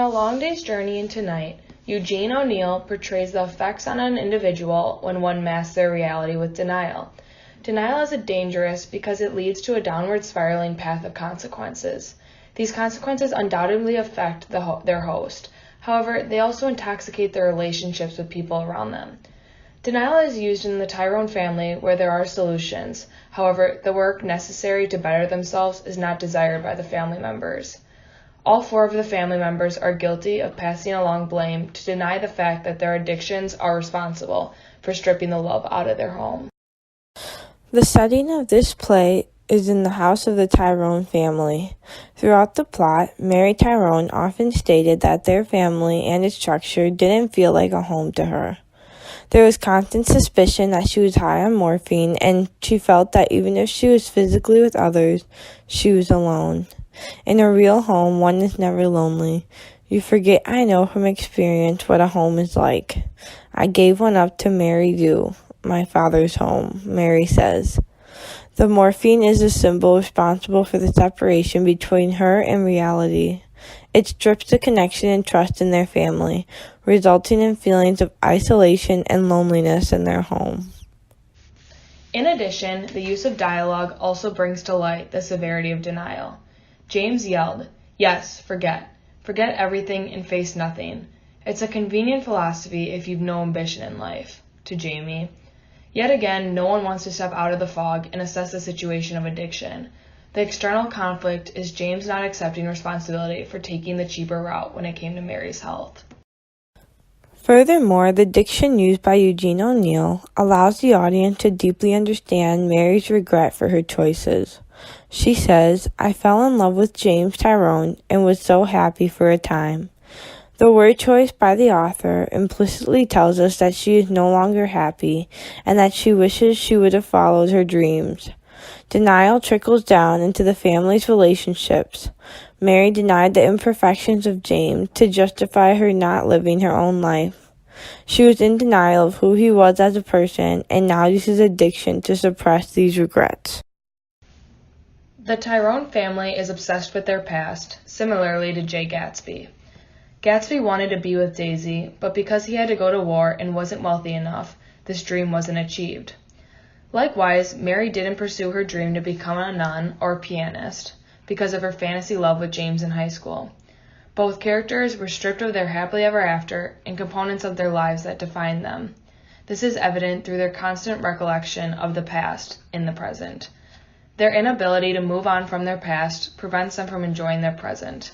A Long Day's Journey into Night, Eugene O'Neill portrays the effects on an individual when one masks their reality with denial. Denial is dangerous because it leads to a downward spiraling path of consequences. These consequences undoubtedly affect their host. However, they also intoxicate their relationships with people around them. Denial is used in the Tyrone family where there are solutions. However, the work necessary to better themselves is not desired by the family members. All 4 of the family members are guilty of passing along blame to deny the fact that their addictions are responsible for stripping the love out of their home. The setting of this play is in the house of the Tyrone family. Throughout the plot, Mary Tyrone often stated that their family and its structure didn't feel like a home to her. There was constant suspicion that she was high on morphine, and she felt that even if she was physically with others, she was alone. In a real home, one is never lonely. You forget, I know from experience what a home is like. I gave one up to Mary Dew, my father's home, Mary says. The morphine is a symbol responsible for the separation between her and reality. It strips the connection and trust in their family, resulting in feelings of isolation and loneliness in their home. In addition, the use of dialogue also brings to light the severity of denial. James yelled, "Yes, forget. Forget everything and face nothing. It's a convenient philosophy if you've no ambition in life," to Jamie. Yet again, no one wants to step out of the fog and assess the situation of addiction. The external conflict is James not accepting responsibility for taking the cheaper route when it came to Mary's health. Furthermore, the diction used by Eugene O'Neill allows the audience to deeply understand Mary's regret for her choices. She says, "I fell in love with James Tyrone and was so happy for a time." The word choice by the author implicitly tells us that she is no longer happy and that she wishes she would have followed her dreams. Denial trickles down into the family's relationships. Mary denied the imperfections of James to justify her not living her own life. She was in denial of who he was as a person and now uses addiction to suppress these regrets. The Tyrone family is obsessed with their past, similarly to Jay Gatsby. Gatsby wanted to be with Daisy, but because he had to go to war and wasn't wealthy enough, this dream wasn't achieved. Likewise, Mary didn't pursue her dream to become a nun or a pianist because of her fantasy love with James in high school. Both characters were stripped of their happily ever after and components of their lives that defined them. This is evident through their constant recollection of the past in the present. Their inability to move on from their past prevents them from enjoying their present.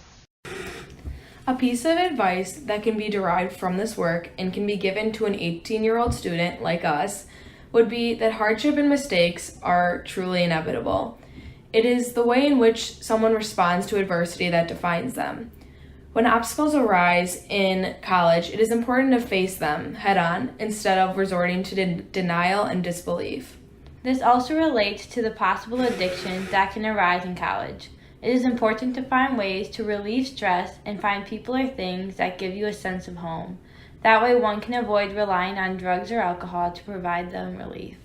A piece of advice that can be derived from this work and can be given to an 18-year-old student like us would be that hardship and mistakes are truly inevitable. It is the way in which someone responds to adversity that defines them. When obstacles arise in college, it is important to face them head-on instead of resorting to denial and disbelief. This also relates to the possible addictions that can arise in college. It is important to find ways to relieve stress and find people or things that give you a sense of home. That way one can avoid relying on drugs or alcohol to provide them relief.